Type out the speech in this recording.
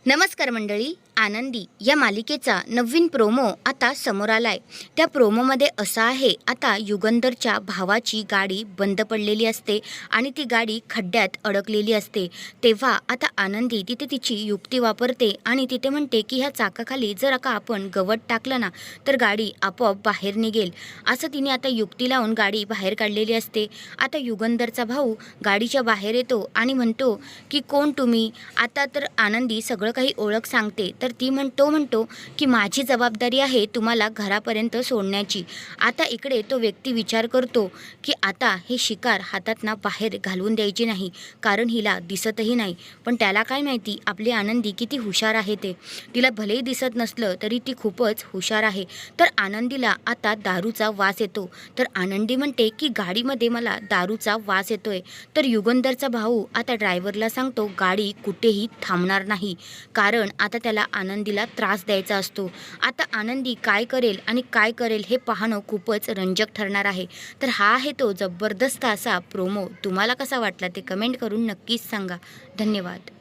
नमस्कार मंडळी, आनंदी या मालिकेचा नवीन प्रोमो आता समोर आलाय। त्या प्रोमोमध्ये असं आहे, आता युगंधरच्या भावाची गाडी बंद पडलेली असते आणि ती गाडी खड्ड्यात अडकलेली असते। तेव्हा आता आनंदी तिथे तिची युक्ती वापरते आणि तिथे म्हणते की ह्या चाकाखाली जर का आपण गवत टाकलं ना तर गाडी आपोआप बाहेर निघेल, असं तिने आता युक्ती लावून गाडी बाहेर काढलेली असते। आता युगंधरचा भाऊ गाडीच्या बाहेर येतो आणि म्हणतो की कोण तुम्ही? आता तर आनंदी सगळं काही ओळख सांगते, तर तो म्हणतो की माझी जबाबदारी आहे तुम्हाला घरापर्यंत सोडण्याची। आता इकडे तो व्यक्ती विचार करतो की आता हे शिकार हातातना बाहेर घालवून द्यायची नाही, कारण हिला दिसतही नाही। पण त्याला काय माहिती आपली आनंदी किती हुशार आहे ते। तिला भलेही दिसत नसलं तरी ती खूपच हुशार आहे। तर आनंदीला आता दारूचा वास येतो, तर आनंदी म्हणते की गाडीमध्ये मला दारूचा वास येतोय। तर युगंधरचा भाऊ आता ड्रायव्हरला सांगतो गाडी कुठेही थांबणार नाही, कारण आता त्याला आनंदीला त्रास द्यायचा असतो। आता आनंदी काय करेल हे पाहणं खूपच रंजक ठरणार आहे। तर हा आहे तो जबरदस्त असा प्रोमो। तुम्हाला कसा वाटला ते कमेंट करून नक्कीच सांगा। धन्यवाद।